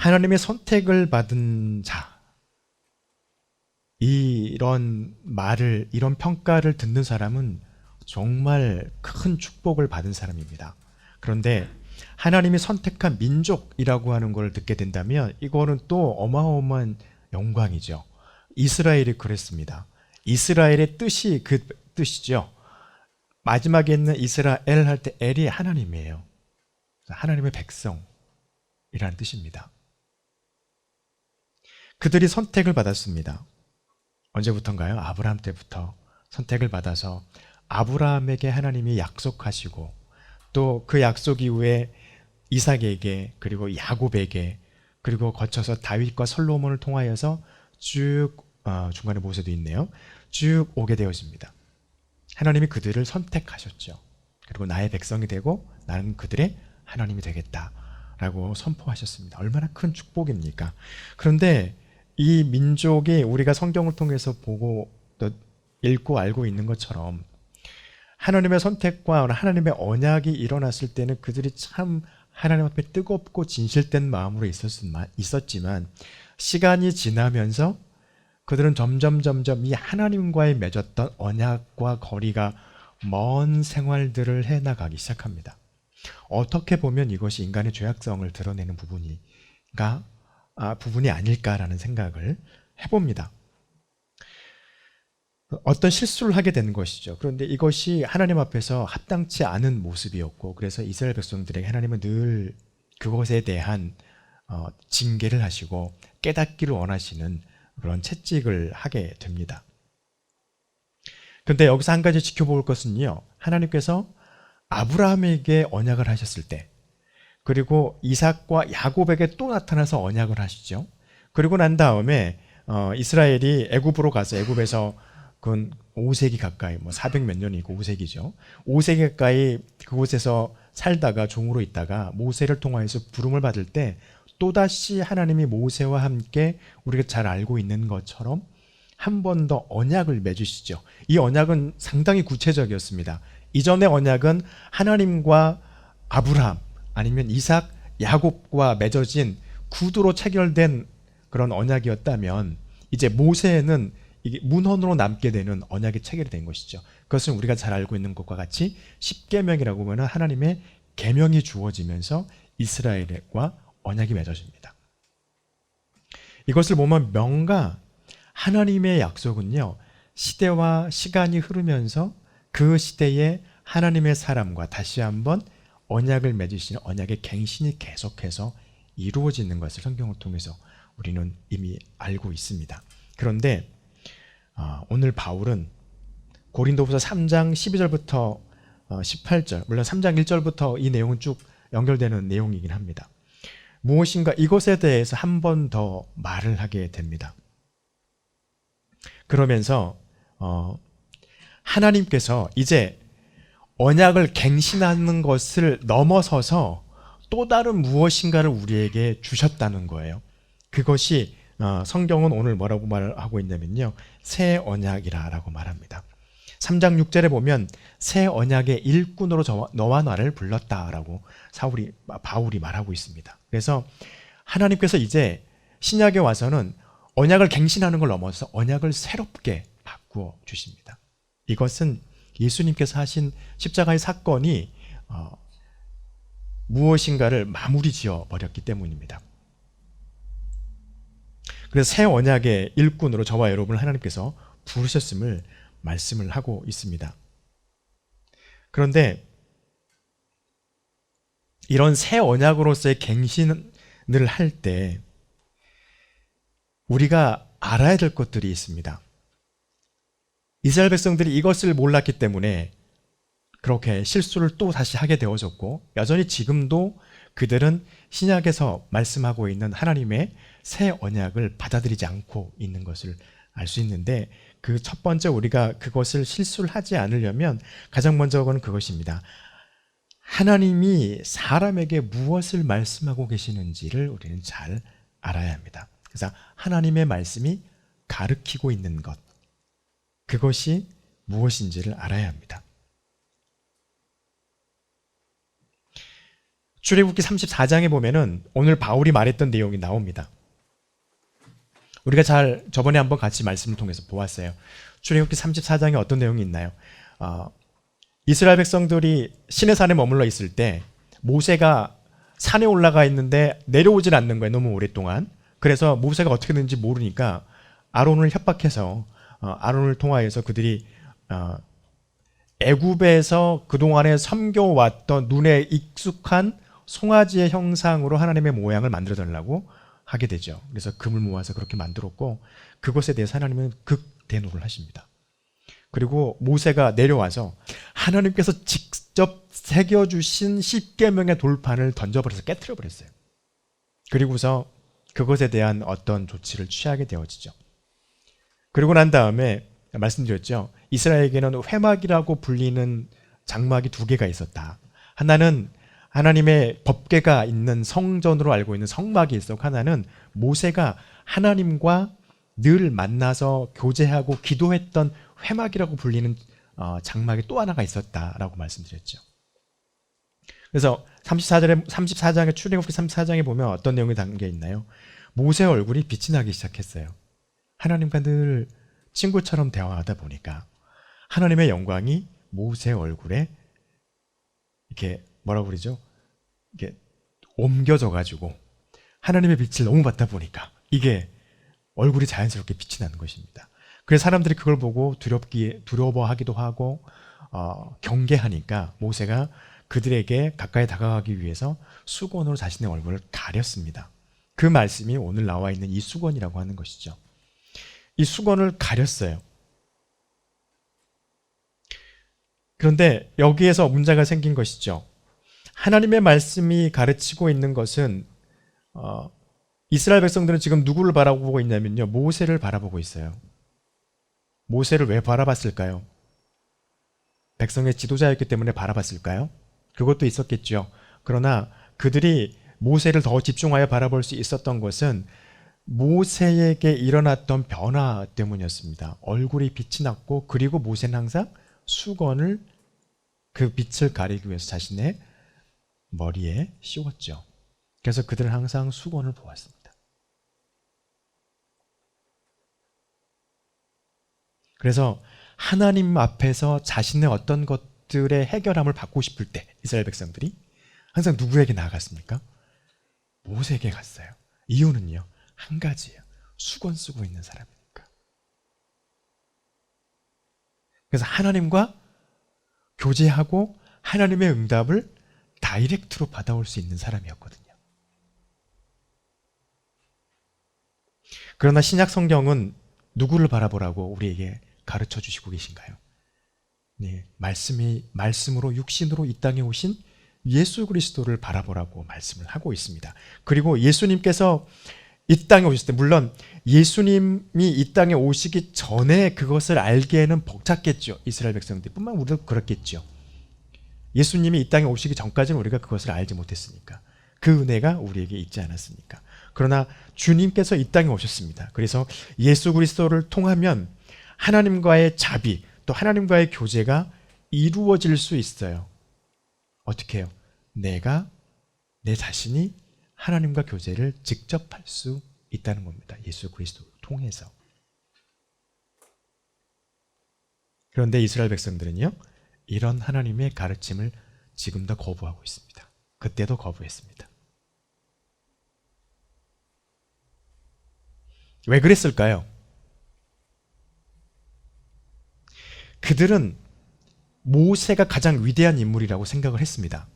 하나님의 선택을 받은 자, 이런 말을, 이런 평가를 듣는 사람은 정말 큰 축복을 받은 사람입니다. 그런데 하나님이 선택한 민족이라고 하는 걸 듣게 된다면 이거는 또 어마어마한 영광이죠. 이스라엘이 그랬습니다. 이스라엘의 뜻이 그 뜻이죠. 마지막에 있는 이스라엘 할 때 엘이 하나님이에요. 하나님의 백성이라는 뜻입니다. 그들이 선택을 받았습니다. 언제부턴가요? 아브라함 때부터 선택을 받아서 아브라함에게 하나님이 약속하시고 또 그 약속 이후에 이삭에게 그리고 야곱에게 그리고 거쳐서 다윗과 솔로몬을 통하여서 쭉 중간에 모세도 있네요. 쭉 오게 되어집니다. 하나님이 그들을 선택하셨죠. 그리고 나의 백성이 되고 나는 그들의 하나님이 되겠다라고 선포하셨습니다. 얼마나 큰 축복입니까? 그런데 이 민족이 우리가 성경을 통해서 보고 또 읽고 알고 있는 것처럼 하나님의 선택과 하나님의 언약이 일어났을 때는 그들이 참 하나님 앞에 뜨겁고 진실된 마음으로 있었지만 시간이 지나면서 그들은 점점 이 하나님과의 맺었던 언약과 거리가 먼 생활들을 해나가기 시작합니다. 어떻게 보면 이것이 인간의 죄악성을 드러내는 부분이 아닐까라는 생각을 해봅니다. 어떤 실수를 하게 되는 것이죠. 그런데 이것이 하나님 앞에서 합당치 않은 모습이었고, 그래서 이스라엘 백성들에게 하나님은 늘 그것에 대한 징계를 하시고 깨닫기를 원하시는 그런 채찍을 하게 됩니다. 그런데 여기서 한 가지 지켜볼 것은요, 하나님께서 아브라함에게 언약을 하셨을 때, 그리고 이삭과 야곱에게 또 나타나서 언약을 하시죠. 그리고 난 다음에 이스라엘이 애굽으로 가서 애굽에서 그 5세기 가까이 400 몇 년이고 5세기죠. 5세기 가까이 그곳에서 살다가 종으로 있다가 모세를 통하여서 부름을 받을 때 또다시 하나님이 모세와 함께 우리가 잘 알고 있는 것처럼 한 번 더 언약을 맺으시죠. 이 언약은 상당히 구체적이었습니다. 이전의 언약은 하나님과 아브라함 아니면 이삭, 야곱과 맺어진 구두로 체결된 그런 언약이었다면 이제 모세는 이게 문헌으로 남게 되는 언약이 체결이 된 것이죠. 그것은 우리가 잘 알고 있는 것과 같이 십계명이라고 하는 하나님의 계명이 주어지면서 이스라엘과 언약이 맺어집니다. 이것을 보면 명가 하나님의 약속은요, 시대와 시간이 흐르면서 그 시대에 하나님의 사람과 다시 한번 언약을 맺으시는 언약의 갱신이 계속해서 이루어지는 것을 성경을 통해서 우리는 이미 알고 있습니다. 그런데 오늘 바울은 고린도후서 3장 12절부터 18절, 물론 3장 1절부터 이 내용은 쭉 연결되는 내용이긴 합니다. 무엇인가 이것에 대해서 한 번 더 말을 하게 됩니다. 그러면서 하나님께서 이제 언약을 갱신하는 것을 넘어서서 또 다른 무엇인가를 우리에게 주셨다는 거예요. 그것이 성경은 오늘 뭐라고 말하고 있냐면요, 새 언약이라고 말합니다. 3장 6절에 보면 새 언약의 일꾼으로 너와 나를 불렀다라고 바울이 말하고 있습니다. 그래서 하나님께서 이제 신약에 와서는 언약을 갱신하는 걸 넘어서 언약을 새롭게 바꾸어 주십니다. 이것은 예수님께서 하신 십자가의 사건이 무엇인가를 마무리 지어 버렸기 때문입니다. 그래서 새 언약의 일꾼으로 저와 여러분을 하나님께서 부르셨음을 말씀을 하고 있습니다. 그런데 이런 새 언약으로서의 갱신을 할 때 우리가 알아야 될 것들이 있습니다. 이스라엘 백성들이 이것을 몰랐기 때문에 그렇게 실수를 또 다시 하게 되어졌고, 여전히 지금도 그들은 신약에서 말씀하고 있는 하나님의 새 언약을 받아들이지 않고 있는 것을 알 수 있는데, 그 첫 번째 우리가 그것을 실수를 하지 않으려면 가장 먼저는 그것입니다. 하나님이 사람에게 무엇을 말씀하고 계시는지를 우리는 잘 알아야 합니다. 그래서 하나님의 말씀이 가르치고 있는 것, 그것이 무엇인지를 알아야 합니다. 출애굽기 34장에 보면은 오늘 바울이 말했던 내용이 나옵니다. 우리가 저번에 한번 같이 말씀을 통해서 보았어요. 출애굽기 34장에 어떤 내용이 있나요? 이스라엘 백성들이 시내산에 머물러 있을 때 모세가 산에 올라가 있는데 내려오질 않는 거예요. 너무 오랫동안. 그래서 모세가 어떻게 되는지 모르니까 아론을 협박해서 아론을 통하여서 그들이 애굽에서 그동안에 섬겨왔던 눈에 익숙한 송아지의 형상으로 하나님의 모양을 만들어 달라고 하게 되죠. 그래서 금을 모아서 그렇게 만들었고 그것에 대해서 하나님은 극대노를 하십니다. 그리고 모세가 내려와서 하나님께서 직접 새겨주신 십계명의 돌판을 던져버려서 깨트려버렸어요. 그리고서 그것에 대한 어떤 조치를 취하게 되어지죠. 그리고 난 다음에 말씀드렸죠. 이스라엘에게는 회막이라고 불리는 장막이 두 개가 있었다. 하나는 하나님의 법궤가 있는 성전으로 알고 있는 성막이 있었고 하나는 모세가 하나님과 늘 만나서 교제하고 기도했던 회막이라고 불리는 장막이 또 하나가 있었다라고 말씀드렸죠. 그래서 34장의 출애굽기 34장에 보면 어떤 내용이 담겨 있나요? 모세의 얼굴이 빛이 나기 시작했어요. 하나님과 늘 친구처럼 대화하다 보니까 하나님의 영광이 모세의 얼굴에 이렇게 뭐라고 그러죠? 이게 옮겨져 가지고 하나님의 빛을 너무 받다 보니까 이게 얼굴이 자연스럽게 빛이 나는 것입니다. 그래서 사람들이 그걸 보고 두려워하기도 하고 경계하니까 모세가 그들에게 가까이 다가가기 위해서 수건으로 자신의 얼굴을 가렸습니다. 그 말씀이 오늘 나와 있는 이 수건이라고 하는 것이죠. 이 수건을 가렸어요. 그런데 여기에서 문제가 생긴 것이죠. 하나님의 말씀이 가르치고 있는 것은 이스라엘 백성들은 지금 누구를 바라보고 있냐면요. 모세를 바라보고 있어요. 모세를 왜 바라봤을까요? 백성의 지도자였기 때문에 바라봤을까요? 그것도 있었겠죠. 그러나 그들이 모세를 더 집중하여 바라볼 수 있었던 것은 모세에게 일어났던 변화 때문이었습니다. 얼굴이 빛이 났고 그리고 모세는 항상 수건을 그 빛을 가리기 위해서 자신의 머리에 씌웠죠. 그래서 그들은 항상 수건을 보았습니다. 그래서 하나님 앞에서 자신의 어떤 것들의 해결함을 받고 싶을 때 이스라엘 백성들이 항상 누구에게 나아갔습니까? 모세에게 갔어요. 이유는요. 한 가지예요. 수건 쓰고 있는 사람이니까. 그래서 하나님과 교제하고 하나님의 응답을 다이렉트로 받아올 수 있는 사람이었거든요. 그러나 신약 성경은 누구를 바라보라고 우리에게 가르쳐 주시고 계신가요? 네, 말씀으로 육신으로 이 땅에 오신 예수 그리스도를 바라보라고 말씀을 하고 있습니다. 그리고 예수님께서 이 땅에 오셨을 때, 물론 예수님이 이 땅에 오시기 전에 그것을 알기에는 벅찼겠죠. 이스라엘 백성들 뿐만 우리도 그렇겠죠. 예수님이 이 땅에 오시기 전까지는 우리가 그것을 알지 못했으니까, 그 은혜가 우리에게 있지 않았으니까. 그러나 주님께서 이 땅에 오셨습니다. 그래서 예수 그리스도를 통하면 하나님과의 자비, 또 하나님과의 교제가 이루어질 수 있어요. 어떻게 해요? 내 자신이 하나님과 교제를 직접 할 수 있다는 겁니다. 예수 그리스도를 통해서. 그런데 이스라엘 백성들은요, 이런 하나님의 가르침을 지금도 거부하고 있습니다. 그때도 거부했습니다. 왜 그랬을까요? 그들은 모세가 가장 위대한 인물이라고 생각을 했습니다.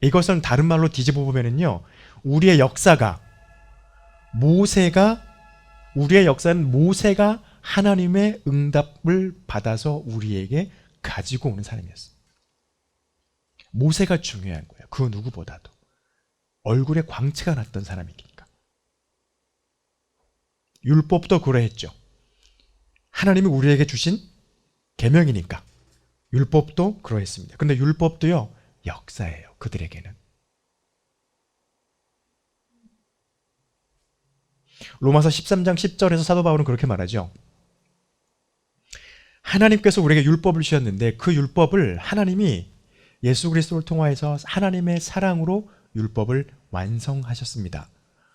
이것은 다른 말로 뒤집어 보면은요, 우리의 역사는 모세가 하나님의 응답을 받아서 우리에게 가지고 오는 사람이었어요. 모세가 중요한 거예요. 그 누구보다도. 얼굴에 광채가 났던 사람이니까. 율법도 그러했죠. 하나님이 우리에게 주신 계명이니까. 율법도 그러했습니다. 근데 율법도요, 역사예요. 그들에게는. 로마서 13장 10절에서 사도 바울은 그렇게 말하죠. 하나님께서 우리에게 율법을 주셨는데 그 율법을 하나님이 예수 그리스도를 통하여서 하나님의 사랑으로 율법을 완성하셨습니다.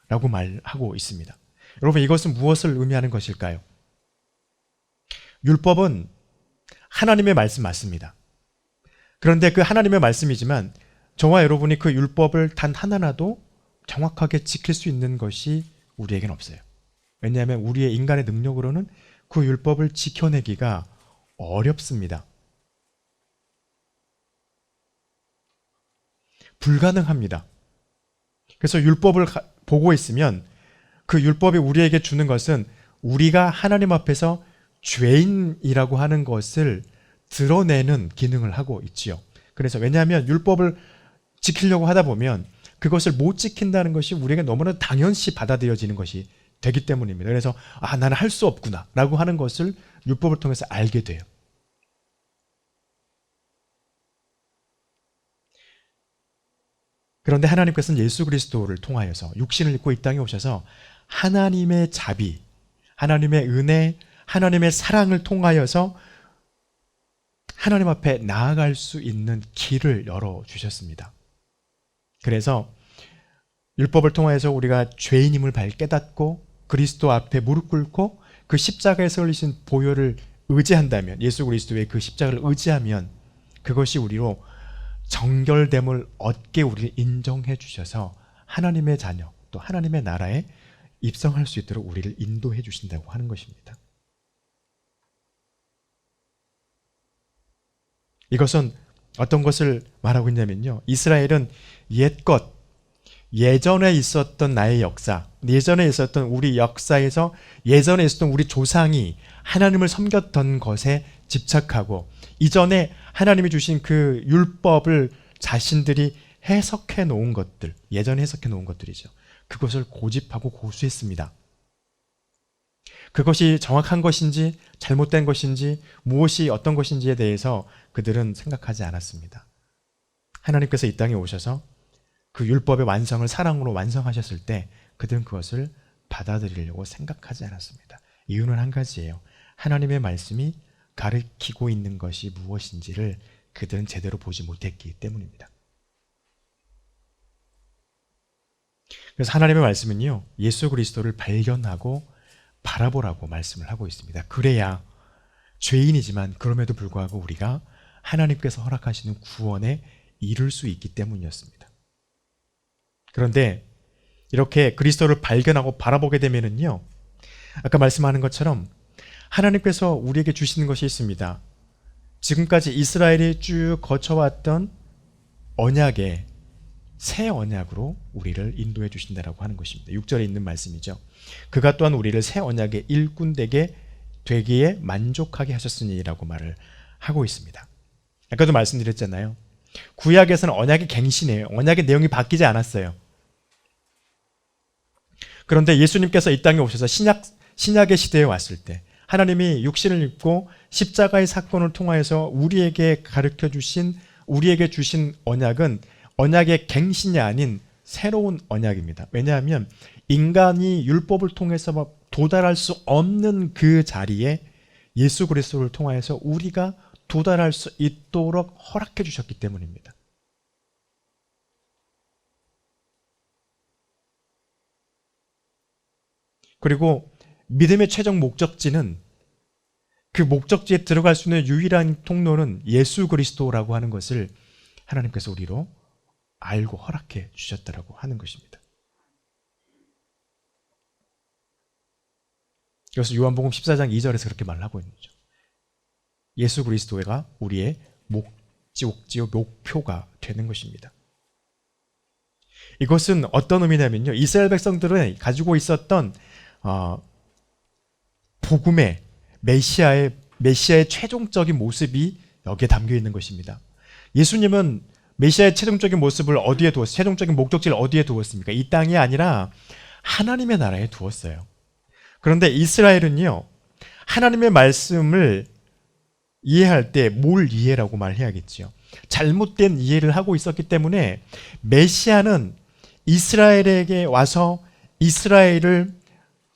라고 말하고 있습니다. 여러분, 이것은 무엇을 의미하는 것일까요? 율법은 하나님의 말씀 맞습니다. 그런데 그 하나님의 말씀이지만 저와 여러분이 그 율법을 단 하나라도 정확하게 지킬 수 있는 것이 우리에겐 없어요. 왜냐하면 우리의 인간의 능력으로는 그 율법을 지켜내기가 어렵습니다. 불가능합니다. 그래서 율법을 보고 있으면 그 율법이 우리에게 주는 것은 우리가 하나님 앞에서 죄인이라고 하는 것을 드러내는 기능을 하고 있지요. 그래서 왜냐하면 율법을 지키려고 하다 보면 그것을 못 지킨다는 것이 우리에게 너무나 당연시 받아들여지는 것이 되기 때문입니다. 그래서 나는 할 수 없구나 라고 하는 것을 율법을 통해서 알게 돼요. 그런데 하나님께서는 예수 그리스도를 통하여서 육신을 입고 이 땅에 오셔서 하나님의 자비, 하나님의 은혜, 하나님의 사랑을 통하여서 하나님 앞에 나아갈 수 있는 길을 열어주셨습니다. 그래서 율법을 통하여서 우리가 죄인임을 깨닫고 그리스도 앞에 무릎 꿇고 그 십자가에서 흘리신 보혈을 의지한다면, 예수 그리스도의 그 십자가를 의지하면 그것이 우리로 정결됨을 얻게 우리를 인정해 주셔서 하나님의 자녀, 또 하나님의 나라에 입성할 수 있도록 우리를 인도해 주신다고 하는 것입니다. 이것은 어떤 것을 말하고 있냐면요, 이스라엘은 옛것, 예전에 있었던 나의 역사, 예전에 있었던 우리 역사에서 예전에 있었던 우리 조상이 하나님을 섬겼던 것에 집착하고 이전에 하나님이 주신 그 율법을 자신들이 해석해 놓은 것들, 예전에 해석해 놓은 것들이죠. 그것을 고집하고 고수했습니다. 그것이 정확한 것인지 잘못된 것인지 무엇이 어떤 것인지에 대해서 그들은 생각하지 않았습니다. 하나님께서 이 땅에 오셔서 그 율법의 완성을 사랑으로 완성하셨을 때 그들은 그것을 받아들이려고 생각하지 않았습니다. 이유는 한 가지예요. 하나님의 말씀이 가르치고 있는 것이 무엇인지를 그들은 제대로 보지 못했기 때문입니다. 그래서 하나님의 말씀은요, 예수 그리스도를 발견하고 바라보라고 말씀을 하고 있습니다. 그래야 죄인이지만 그럼에도 불구하고 우리가 하나님께서 허락하시는 구원에 이를 수 있기 때문이었습니다. 그런데 이렇게 그리스도를 발견하고 바라보게 되면은요, 아까 말씀하는 것처럼 하나님께서 우리에게 주시는 것이 있습니다. 지금까지 이스라엘이 쭉 거쳐왔던 언약의 새 언약으로 우리를 인도해 주신다라고 하는 것입니다. 6절에 있는 말씀이죠. 그가 또한 우리를 새 언약의 일꾼 되기에 만족하게 하셨으니라고 말을 하고 있습니다. 아까도 말씀드렸잖아요. 구약에서는 언약이 갱신해요. 언약의 내용이 바뀌지 않았어요. 그런데 예수님께서 이 땅에 오셔서 신약의 시대에 왔을 때 하나님이 육신을 입고 십자가의 사건을 통하여서 우리에게 우리에게 주신 언약은 언약의 갱신이 아닌 새로운 언약입니다. 왜냐하면 인간이 율법을 통해서 도달할 수 없는 그 자리에 예수 그리스도를 통하여서 우리가 도달할 수 있도록 허락해 주셨기 때문입니다. 그리고 믿음의 최종 목적지는, 그 목적지에 들어갈 수 있는 유일한 통로는 예수 그리스도라고 하는 것을 하나님께서 우리로 알고 허락해 주셨다라고 하는 것입니다. 그래서 요한복음 14장 2절에서 그렇게 말하고 있는 거죠. 예수 그리스도가 우리의 목적지요 목표가 되는 것입니다. 이것은 어떤 의미냐면요, 이스라엘 백성들은 가지고 있었던 복음의 메시아의 최종적인 모습이 여기에 담겨 있는 것입니다. 예수님은 메시아의 최종적인 모습을 어디에 두었어요? 최종적인 목적지를 어디에 두었습니까? 이 땅이 아니라 하나님의 나라에 두었어요. 그런데 이스라엘은요, 하나님의 말씀을 이해할 때 뭘 이해라고 말해야겠죠. 잘못된 이해를 하고 있었기 때문에 메시아는 이스라엘에게 와서 이스라엘을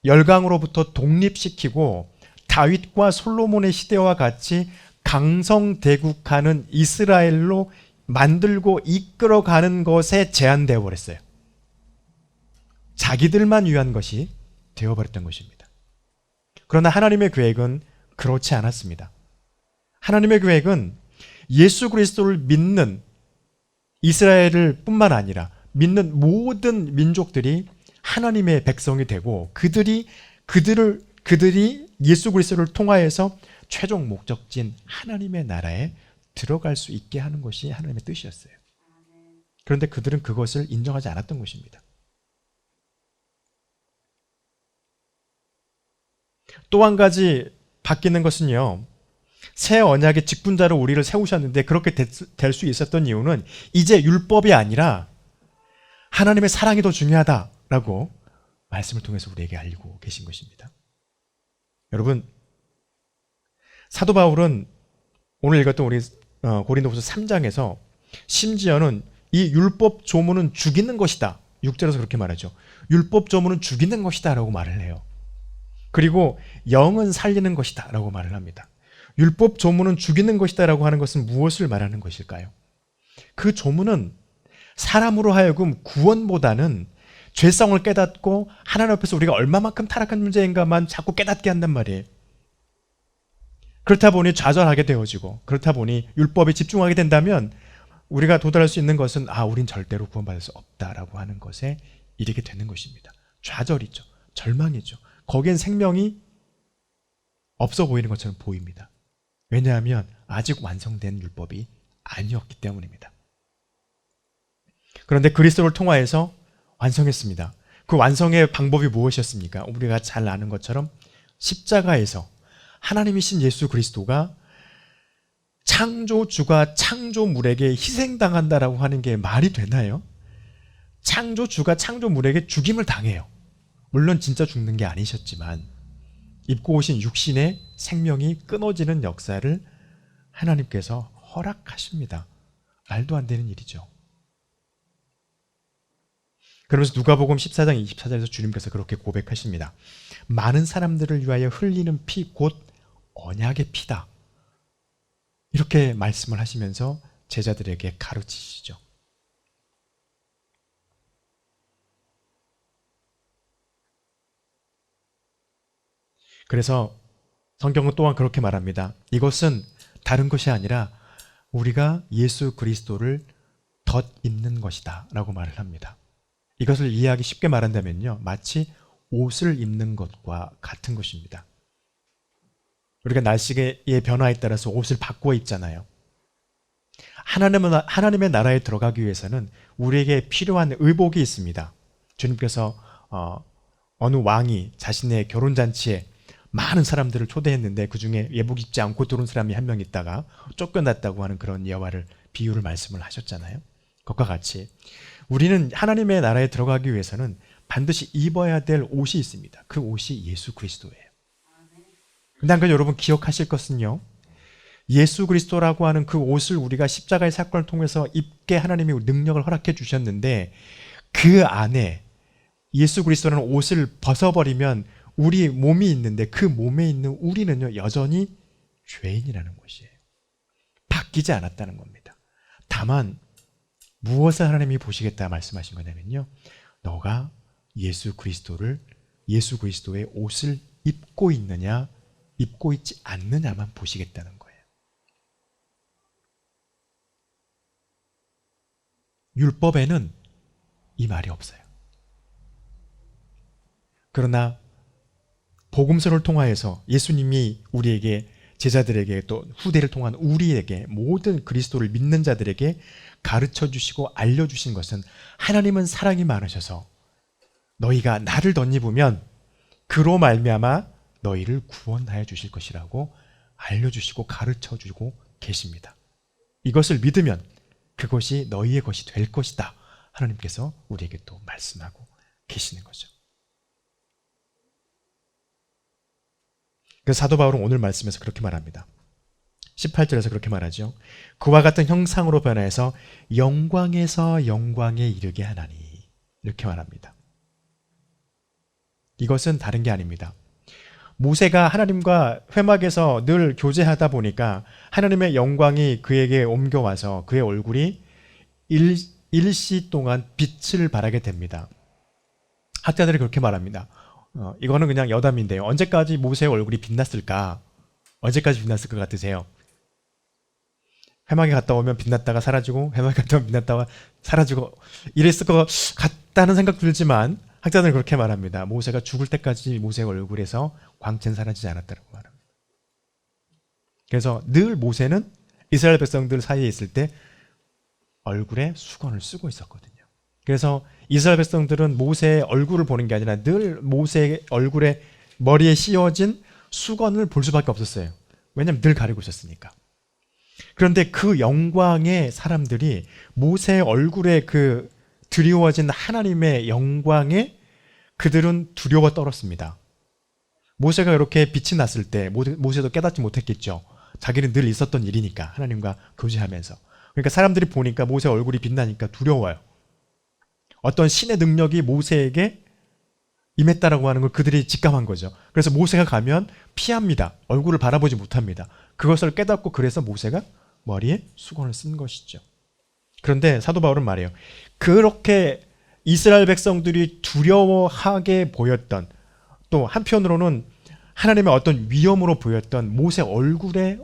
열강으로부터 독립시키고 다윗과 솔로몬의 시대와 같이 강성대국하는 이스라엘로 만들고 이끌어가는 것에 제한되어 버렸어요. 자기들만 위한 것이 되어버렸던 것입니다. 그러나 하나님의 계획은 그렇지 않았습니다. 하나님의 계획은 예수 그리스도를 믿는 이스라엘을 뿐만 아니라 믿는 모든 민족들이 하나님의 백성이 되고 그들이 예수 그리스도를 통하여서 최종 목적지인 하나님의 나라에 들어갈 수 있게 하는 것이 하나님의 뜻이었어요. 그런데 그들은 그것을 인정하지 않았던 것입니다. 또 한 가지 바뀌는 것은요, 새 언약의 직분자로 우리를 세우셨는데 그렇게 될 수 있었던 이유는 이제 율법이 아니라 하나님의 사랑이 더 중요하다라고 말씀을 통해서 우리에게 알리고 계신 것입니다. 여러분, 사도 바울은 오늘 읽었던 우리 고린도후서 3장에서 심지어는 이 율법 조문은 죽이는 것이다. 6절에서 그렇게 말하죠. 율법 조문은 죽이는 것이다 라고 말을 해요. 그리고 영은 살리는 것이다 라고 말을 합니다. 율법 조문은 죽이는 것이다 라고 하는 것은 무엇을 말하는 것일까요? 그 조문은 사람으로 하여금 구원보다는 죄성을 깨닫고 하나님 앞에서 우리가 얼마만큼 타락한 문제인가만 자꾸 깨닫게 한단 말이에요. 그렇다 보니 좌절하게 되어지고, 그렇다 보니 율법에 집중하게 된다면 우리가 도달할 수 있는 것은 우린 절대로 구원받을 수 없다라고 하는 것에 이르게 되는 것입니다. 좌절이죠. 절망이죠. 거기엔 생명이 없어 보이는 것처럼 보입니다. 왜냐하면 아직 완성된 율법이 아니었기 때문입니다. 그런데 그리스도를 통하여서 완성했습니다. 그 완성의 방법이 무엇이었습니까? 우리가 잘 아는 것처럼 십자가에서 하나님이신 예수 그리스도가 창조주가 창조물에게 희생당한다라고 하는 게 말이 되나요? 창조주가 창조물에게 죽임을 당해요. 물론 진짜 죽는 게 아니셨지만 입고 오신 육신의 생명이 끊어지는 역사를 하나님께서 허락하십니다. 말도 안 되는 일이죠. 그러면서 누가복음 14장 24절에서 주님께서 그렇게 고백하십니다. 많은 사람들을 위하여 흘리는 피 곧 언약의 피다. 이렇게 말씀을 하시면서 제자들에게 가르치시죠. 그래서 성경은 또한 그렇게 말합니다. 이것은 다른 것이 아니라 우리가 예수 그리스도를 덧입는 것이다 라고 말을 합니다. 이것을 이해하기 쉽게 말한다면요, 마치 옷을 입는 것과 같은 것입니다. 우리가 날씨의 변화에 따라서 옷을 바꾸어 입잖아요. 하나님의 나라에 들어가기 위해서는 우리에게 필요한 의복이 있습니다. 주님께서 어느 왕이 자신의 결혼잔치에 많은 사람들을 초대했는데 그 중에 예복 입지 않고 들어온 사람이 한 명 있다가 쫓겨났다고 하는 그런 비유를 말씀을 하셨잖아요. 그것과 같이 우리는 하나님의 나라에 들어가기 위해서는 반드시 입어야 될 옷이 있습니다. 그 옷이 예수 그리스도예요. 근데 한 가지 여러분 기억하실 것은요, 예수 그리스도라고 하는 그 옷을 우리가 십자가의 사건을 통해서 입게 하나님이 능력을 허락해 주셨는데 그 안에 예수 그리스도라는 옷을 벗어버리면 우리 몸이 있는데 그 몸에 있는 우리는요 여전히 죄인이라는 것이에요. 바뀌지 않았다는 겁니다. 다만 무엇을 하나님이 보시겠다 말씀하신 거냐면요, 너가 예수 그리스도의 옷을 입고 있느냐 입고 있지 않느냐만 보시겠다는 거예요. 율법에는 이 말이 없어요. 그러나 복음서를 통하여서 예수님이 우리에게, 제자들에게, 또 후대를 통한 우리에게, 모든 그리스도를 믿는 자들에게 가르쳐 주시고 알려주신 것은 하나님은 사랑이 많으셔서 너희가 나를 덧입으면 그로 말미암아 너희를 구원하여 주실 것이라고 알려주시고 가르쳐 주고 계십니다. 이것을 믿으면 그것이 너희의 것이 될 것이다. 하나님께서 우리에게 또 말씀하고 계시는 거죠. 그래서 사도 바울은 오늘 말씀에서 그렇게 말합니다. 18절에서 그렇게 말하죠. 그와 같은 형상으로 변화해서 영광에서 영광에 이르게 하나니, 이렇게 말합니다. 이것은 다른 게 아닙니다. 모세가 하나님과 회막에서 늘 교제하다 보니까 하나님의 영광이 그에게 옮겨와서 그의 얼굴이 일시 동안 빛을 발하게 됩니다. 학자들이 그렇게 말합니다. 이거는 그냥 여담인데요. 언제까지 모세의 얼굴이 빛났을까? 언제까지 빛났을 것 같으세요? 회막에 갔다 오면 빛났다가 사라지고, 회막에 갔다 오면 빛났다가 사라지고, 이랬을 것 같다는 생각 들지만 학자들은 그렇게 말합니다. 모세가 죽을 때까지 모세의 얼굴에서 광채는 사라지지 않았다고 말합니다. 그래서 늘 모세는 이스라엘 백성들 사이에 있을 때 얼굴에 수건을 쓰고 있었거든요. 그래서 이스라엘 백성들은 모세의 얼굴을 보는 게 아니라 늘 모세의 얼굴에 머리에 씌워진 수건을 볼 수밖에 없었어요. 왜냐하면 늘 가리고 있었으니까. 그런데 그 영광의 사람들이 모세의 얼굴에 그 드리워진 하나님의 영광에 그들은 두려워 떨었습니다. 모세가 이렇게 빛이 났을 때 모세도 깨닫지 못했겠죠. 자기는 늘 있었던 일이니까, 하나님과 교제하면서. 그러니까 사람들이 보니까 모세 얼굴이 빛나니까 두려워요. 어떤 신의 능력이 모세에게 임했다라고 하는 걸 그들이 직감한 거죠. 그래서 모세가 가면 피합니다. 얼굴을 바라보지 못합니다. 그것을 깨닫고 그래서 모세가 머리에 수건을 쓴 것이죠. 그런데 사도 바울은 말해요. 그렇게 이스라엘 백성들이 두려워하게 보였던, 또 한편으로는 하나님의 어떤 위엄으로 보였던 모세 얼굴에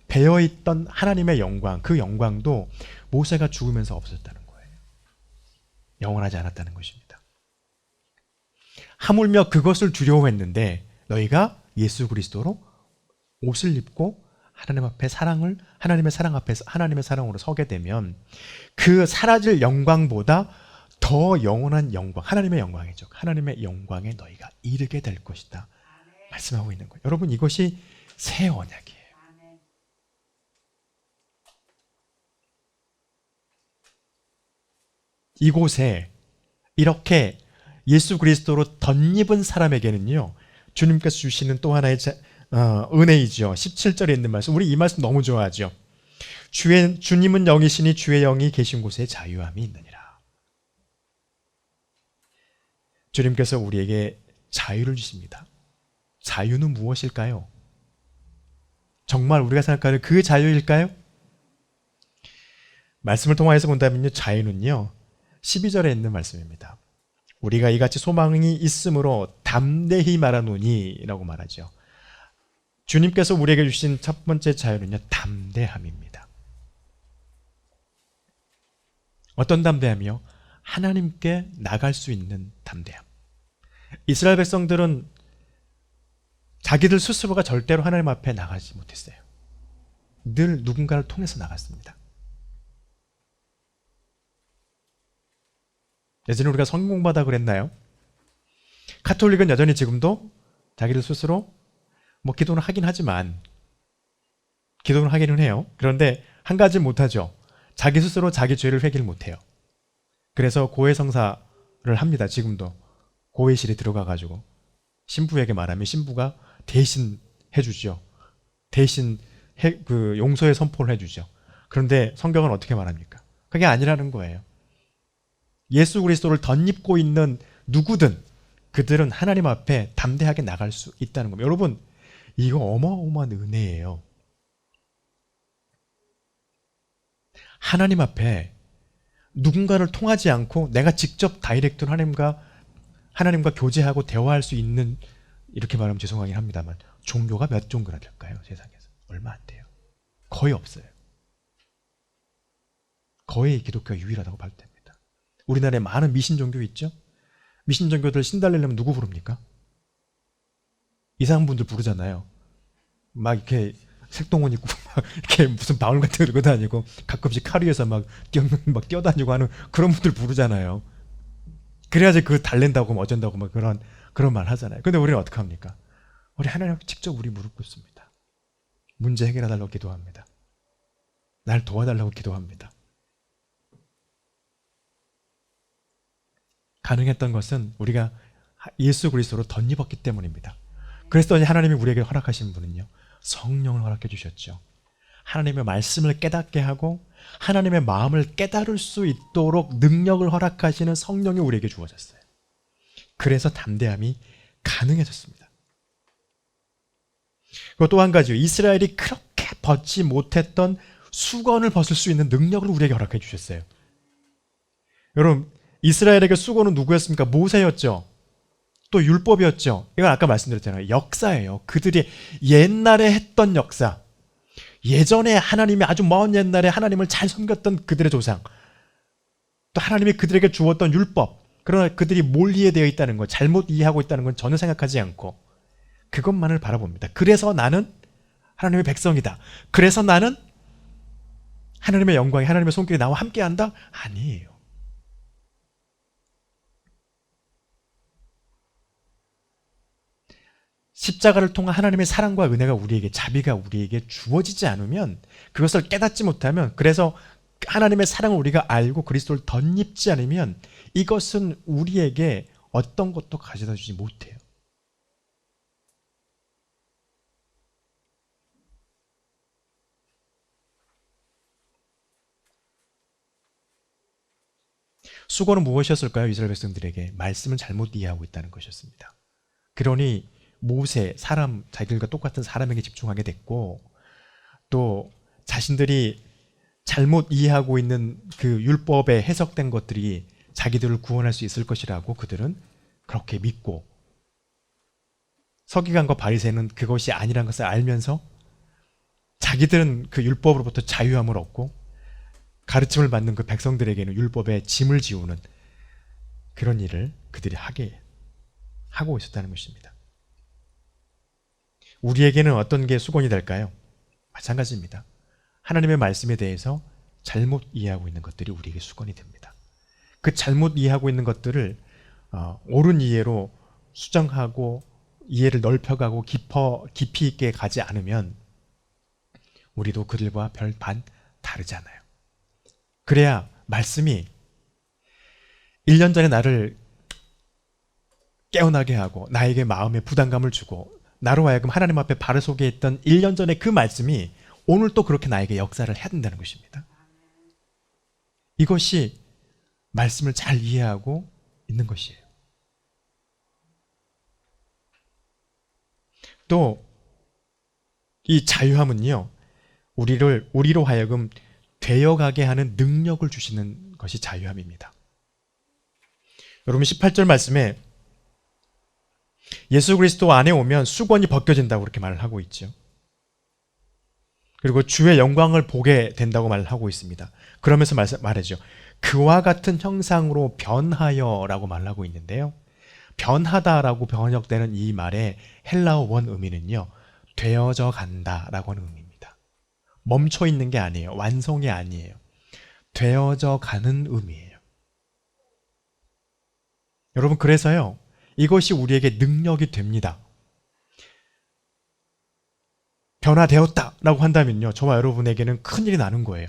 배어있던 하나님의 영광, 그 영광도 모세가 죽으면서 없어졌다는 거예요. 영원하지 않았다는 것입니다. 하물며 그것을 두려워했는데 너희가 예수 그리스도로 옷을 입고 하나님 앞에 하나님의 사랑 앞에서 하나님의 사랑으로 서게 되면 그 사라질 영광보다 더 영원한 영광, 하나님의 영광이죠. 하나님의 영광에 너희가 이르게 될 것이다. 말씀하고 있는 거예요. 여러분, 이것이 새 언약이에요. 이곳에 이렇게 예수 그리스도로 덧입은 사람에게는요, 주님께서 주시는 또 하나의 은혜이죠. 17절에 있는 말씀, 우리 이 말씀 너무 좋아하죠. 주님은 영이시니 주의 영이 계신 곳에 자유함이 있느니라. 주님께서 우리에게 자유를 주십니다. 자유는 무엇일까요? 정말 우리가 생각하는 그 자유일까요? 말씀을 통하여서 본다면요, 자유는요 12절에 있는 말씀입니다. 우리가 이같이 소망이 있으므로 담대히 말하노니 라고 말하죠. 주님께서 우리에게 주신 첫 번째 자유는요, 담대함입니다. 어떤 담대함이요? 하나님께 나갈 수 있는 담대함. 이스라엘 백성들은 자기들 스스로가 절대로 하나님 앞에 나가지 못했어요. 늘 누군가를 통해서 나갔습니다. 예전에 우리가 성경 공부하다 그랬나요? 가톨릭은 여전히 지금도 자기들 스스로 기도는 하긴 하지만, 기도는 하기는 해요. 그런데 한 가지 못하죠. 자기 스스로 자기 죄를 회개를 못해요. 그래서 고해성사를 합니다. 지금도 고해실에 들어가가지고 신부에게 말하면 신부가 대신 해주죠. 대신 용서의 선포를 해주죠. 그런데 성경은 어떻게 말합니까? 그게 아니라는 거예요. 예수 그리스도를 덧입고 있는 누구든 그들은 하나님 앞에 담대하게 나갈 수 있다는 겁니다. 여러분, 이거 어마어마한 은혜예요. 하나님 앞에 누군가를 통하지 않고 내가 직접 다이렉트로 하나님과 교제하고 대화할 수 있는, 이렇게 말하면 죄송하긴 합니다만, 종교가 몇 종교나 될까요? 세상에서 얼마 안 돼요. 거의 없어요. 거의 기독교가 유일하다고 봐도 됩니다. 우리나라에 많은 미신 종교 있죠? 미신 종교들 신달래려면 누구 부릅니까? 이상한 분들 부르잖아요. 막 이렇게 색동원 입고 막 이렇게 무슨 바울 같은 거 들고 다니고 가끔씩 칼 위에서 막 뛰어다니고 하는 그런 분들 부르잖아요. 그래야지 그 달랜다고 어쩐다고 막 그런 말 하잖아요. 근데 우리는 어떻게 합니까? 우리 하나님 앞에 직접 우리 무릎 꿇습니다. 문제 해결해달라고 기도합니다. 날 도와달라고 기도합니다. 가능했던 것은 우리가 예수 그리스도로 덧입었기 때문입니다. 그랬더니 하나님이 우리에게 허락하신 분은요, 성령을 허락해 주셨죠. 하나님의 말씀을 깨닫게 하고 하나님의 마음을 깨달을 수 있도록 능력을 허락하시는 성령이 우리에게 주어졌어요. 그래서 담대함이 가능해졌습니다. 그리고 또 한 가지요. 이스라엘이 그렇게 벗지 못했던 수건을 벗을 수 있는 능력을 우리에게 허락해 주셨어요. 여러분, 이스라엘에게 수건은 누구였습니까? 모세였죠. 또 율법이었죠. 이건 아까 말씀드렸잖아요. 역사예요. 그들이 옛날에 했던 역사. 예전에 하나님이 아주 먼 옛날에 하나님을 잘 섬겼던 그들의 조상. 또 하나님이 그들에게 주었던 율법. 그러나 그들이 뭘 이해되어 있다는 것, 잘못 이해하고 있다는 건 전혀 생각하지 않고 그것만을 바라봅니다. 그래서 나는 하나님의 백성이다. 그래서 나는 하나님의 영광이, 하나님의 손길이 나와 함께한다? 아니에요. 십자가를 통한 하나님의 사랑과 은혜가 우리에게, 자비가 우리에게 주어지지 않으면, 그것을 깨닫지 못하면, 그래서 하나님의 사랑을 우리가 알고 그리스도를 덧입지 않으면 이것은 우리에게 어떤 것도 가져다 주지 못해요. 수고는 무엇이었을까요? 이스라엘 백성들에게 말씀을 잘못 이해하고 있다는 것이었습니다. 그러니 모세, 사람, 자기들과 똑같은 사람에게 집중하게 됐고, 또 자신들이 잘못 이해하고 있는 그 율법에 해석된 것들이 자기들을 구원할 수 있을 것이라고 그들은 그렇게 믿고, 서기관과 바리새인은 그것이 아니라는 것을 알면서 자기들은 그 율법으로부터 자유함을 얻고 가르침을 받는 그 백성들에게는 율법에 짐을 지우는 그런 일을 그들이 하고 있었다는 것입니다. 우리에게는 어떤 게 수건이 될까요? 마찬가지입니다. 하나님의 말씀에 대해서 잘못 이해하고 있는 것들이 우리에게 수건이 됩니다. 그 잘못 이해하고 있는 것들을 옳은 이해로 수정하고 이해를 넓혀가고 깊이 있게 가지 않으면 우리도 그들과 별반 다르잖아요. 그래야 말씀이 1년 전에 나를 깨어나게 하고 나에게 마음에 부담감을 주고 나로 하여금 하나님 앞에 발을 서게 했던 1년 전에 그 말씀이 오늘 또 그렇게 나에게 역사를 해야 된다는 것입니다. 이것이 말씀을 잘 이해하고 있는 것이에요. 또 이 자유함은요, 우리로 하여금 되어가게 하는 능력을 주시는 것이 자유함입니다. 여러분 18절 말씀에 예수 그리스도 안에 오면 수건이 벗겨진다고 그렇게 말을 하고 있죠. 그리고 주의 영광을 보게 된다고 말을 하고 있습니다. 그러면서 말하죠. 그와 같은 형상으로 변하여라고 말을 하고 있는데요. 변하다라고 번역되는 이 말의 헬라어 원 의미는요, 되어져 간다라고 하는 의미입니다. 멈춰 있는 게 아니에요. 완성이 아니에요. 되어져 가는 의미예요. 여러분, 그래서요, 이것이 우리에게 능력이 됩니다. 변화되었다라고 한다면요, 저와 여러분에게는 큰일이 나는 거예요.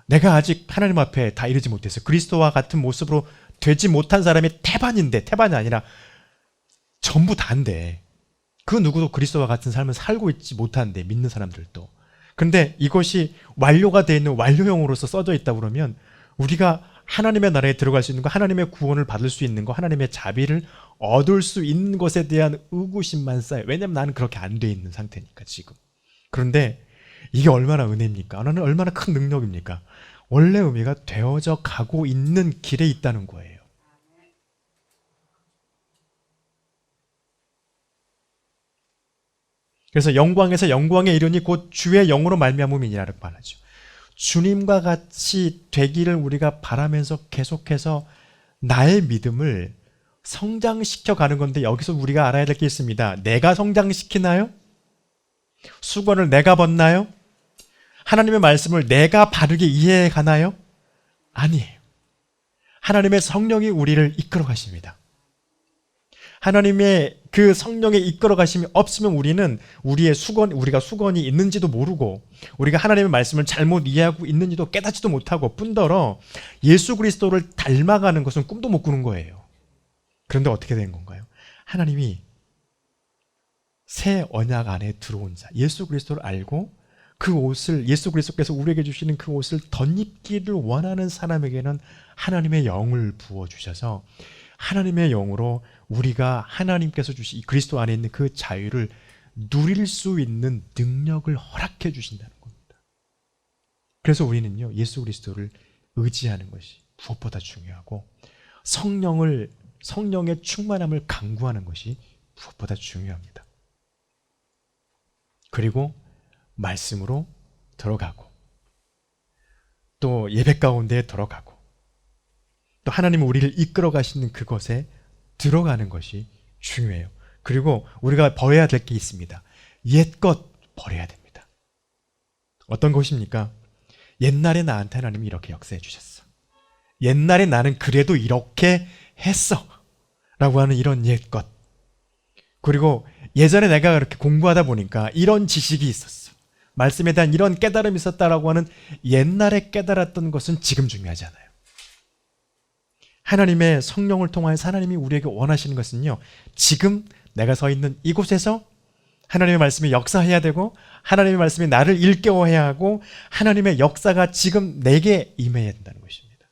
내가 아직 하나님 앞에 다 이르지 못했어요. 그리스도와 같은 모습으로 되지 못한 사람이 태반이 아니라 전부 다인데, 그 누구도 그리스도와 같은 삶을 살고 있지 못하는데, 믿는 사람들도. 그런데 이것이 완료가 되어 있는 완료형으로서 써져 있다 그러면 우리가 하나님의 나라에 들어갈 수 있는 거, 하나님의 구원을 받을 수 있는 거, 하나님의 자비를 얻을 수 있는 것에 대한 의구심만 쌓여요. 왜냐하면 나는 그렇게 안 돼 있는 상태니까 지금. 그런데 이게 얼마나 은혜입니까? 나는 얼마나 큰 능력입니까? 원래 의미가 되어져 가고 있는 길에 있다는 거예요. 그래서 영광에서 영광에 이르니 곧 주의 영으로 말미암음이니라고 말하죠. 주님과 같이 되기를 우리가 바라면서 계속해서 나의 믿음을 성장시켜 가는 건데, 여기서 우리가 알아야 될 게 있습니다. 내가 성장시키나요? 수건을 내가 벗나요? 하나님의 말씀을 내가 바르게 이해해 가나요? 아니에요. 하나님의 성령이 우리를 이끌어 가십니다. 하나님의 그 성령의 이끌어 가심이 없으면 우리는 우리가 수건이 있는지도 모르고, 우리가 하나님의 말씀을 잘못 이해하고 있는지도 깨닫지도 못하고, 뿐더러 예수 그리스도를 닮아가는 것은 꿈도 못 꾸는 거예요. 그런데 어떻게 된 건가요? 하나님이 새 언약 안에 들어온 자, 예수 그리스도를 알고 그 옷을, 예수 그리스도께서 우리에게 주시는 그 옷을 덧입기를 원하는 사람에게는 하나님의 영을 부어주셔서 하나님의 영으로 우리가 하나님께서 주신 그리스도 안에 있는 그 자유를 누릴 수 있는 능력을 허락해 주신다는 겁니다. 그래서 우리는요, 예수 그리스도를 의지하는 것이 무엇보다 중요하고 성령의 충만함을 강구하는 것이 무엇보다 중요합니다. 그리고 말씀으로 들어가고 또 예배 가운데 들어가고 또 하나님은 우리를 이끌어 가시는 그것에 들어가는 것이 중요해요. 그리고 우리가 버려야 될 게 있습니다. 옛것 버려야 됩니다. 어떤 것입니까? 옛날에 나한테 하나님이 이렇게 역사해 주셨어. 옛날에 나는 그래도 이렇게 했어 라고 하는 이런 옛것. 그리고 예전에 내가 그렇게 공부하다 보니까 이런 지식이 있었어, 말씀에 대한 이런 깨달음이 있었다라고 하는 옛날에 깨달았던 것은 지금 중요하지 않아요. 하나님의 성령을 통하여서 하나님이 우리에게 원하시는 것은요, 지금 내가 서 있는 이곳에서 하나님의 말씀이 역사해야 되고 하나님의 말씀이 나를 일깨워야 하고 하나님의 역사가 지금 내게 임해야 된다는 것입니다.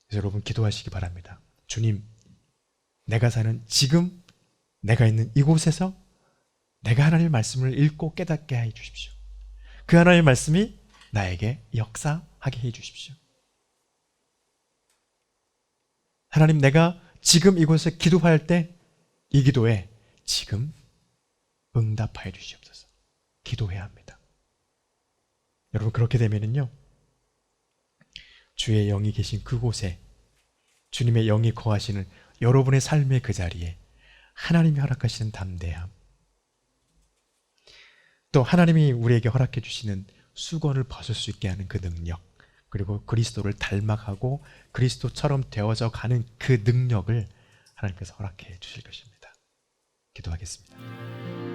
그래서 여러분 기도하시기 바랍니다. 주님, 내가 사는 지금 내가 있는 이곳에서 내가 하나님의 말씀을 읽고 깨닫게 해 주십시오. 그 하나님의 말씀이 나에게 역사하게 해 주십시오. 하나님, 내가 지금 이곳에 기도할 때 이 기도에 지금 응답하여 주시옵소서. 기도해야 합니다. 여러분, 그렇게 되면은요, 주의 영이 계신 그곳에 주님의 영이 거하시는 여러분의 삶의 그 자리에 하나님이 허락하시는 담대함, 또 하나님이 우리에게 허락해 주시는 수건을 벗을 수 있게 하는 그 능력, 그리고 그리스도를 닮아가고 그리스도처럼 되어져 가는 그 능력을 하나님께서 허락해 주실 것입니다. 기도하겠습니다.